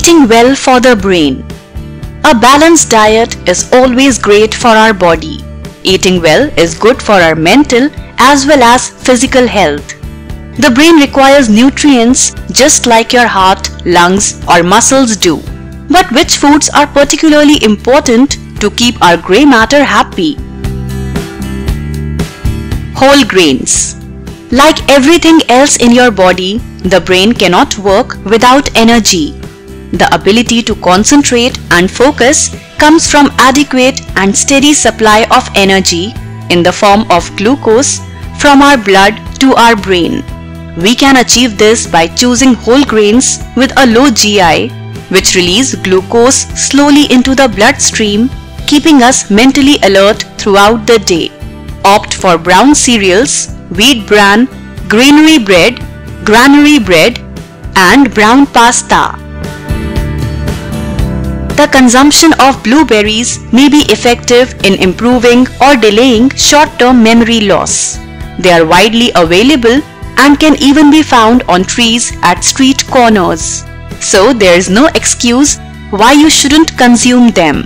Eating well for the brain. A balanced diet is always great for our body. Eating well is good for our mental as well as physical health. The brain requires nutrients just like your heart, lungs or muscles do. But which foods are particularly important to keep our grey matter happy? Whole grains. Like everything else in your body, the brain cannot work without energy. The ability to concentrate and focus comes from adequate and steady supply of energy in the form of glucose from our blood to our brain. We can achieve this by choosing whole grains with a low GI, which release glucose slowly into the bloodstream, keeping us mentally alert throughout the day. Opt for brown cereals, wheat bran, granary bread, and brown pasta. The consumption of blueberries may be effective in improving or delaying short-term memory loss. They are widely available and can even be found on trees at street corners. So there is no excuse why you shouldn't consume them.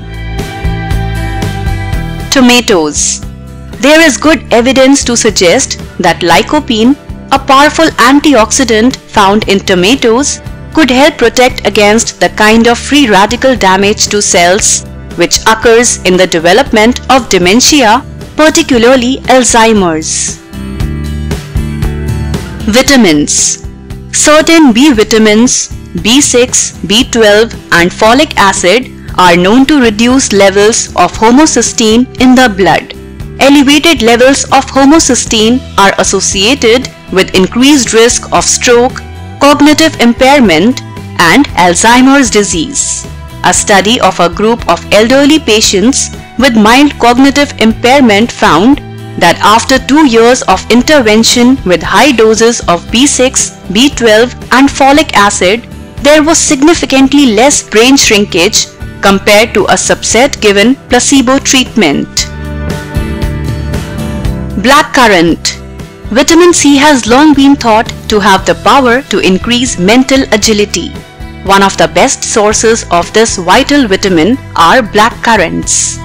Tomatoes. There is good evidence to suggest that lycopene, a powerful antioxidant found in tomatoes, could help protect against the kind of free radical damage to cells which occurs in the development of dementia, particularly Alzheimer's. Vitamins. Certain B vitamins, B6, B12 and folic acid are known to reduce levels of homocysteine in the blood. Elevated levels of homocysteine are associated with increased risk of stroke, cognitive impairment and Alzheimer's disease. A study of a group of elderly patients with mild cognitive impairment found that after 2 years of intervention with high doses of B6, B12 and folic acid, there was significantly less brain shrinkage compared to a subset given placebo treatment. Blackcurrant. Vitamin C has long been thought to have the power to increase mental agility. One of the best sources of this vital vitamin are blackcurrants.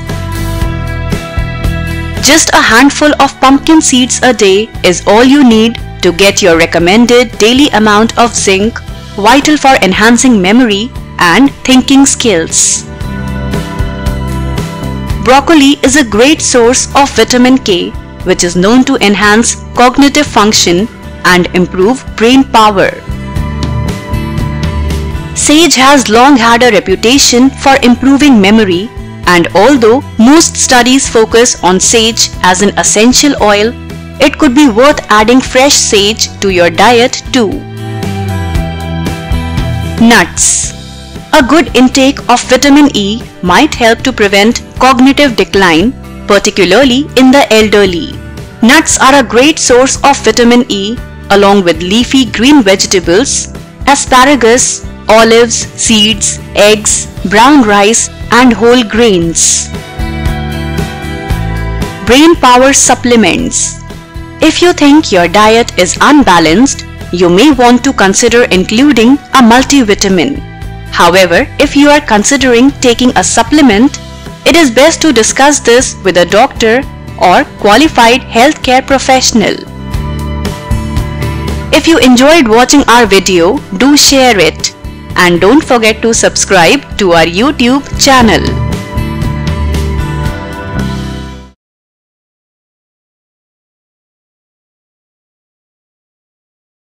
Just a handful of pumpkin seeds a day is all you need to get your recommended daily amount of zinc, vital for enhancing memory and thinking skills. Broccoli is a great source of vitamin K, which is known to enhance cognitive function and improve brain power. Sage has long had a reputation for improving memory, and although most studies focus on sage as an essential oil, it could be worth adding fresh sage to your diet too. Nuts. A good intake of vitamin E might help to prevent cognitive decline, particularly in the elderly. Nuts are a great source of vitamin E along with leafy green vegetables, asparagus, olives, seeds, eggs, brown rice and whole grains. Brain power supplements. If you think your diet is unbalanced, you may want to consider including a multivitamin. However, if you are considering taking a supplement, it is best to discuss this with a doctor or qualified healthcare professional. If you enjoyed watching our video, do share it and don't forget to subscribe to our YouTube channel.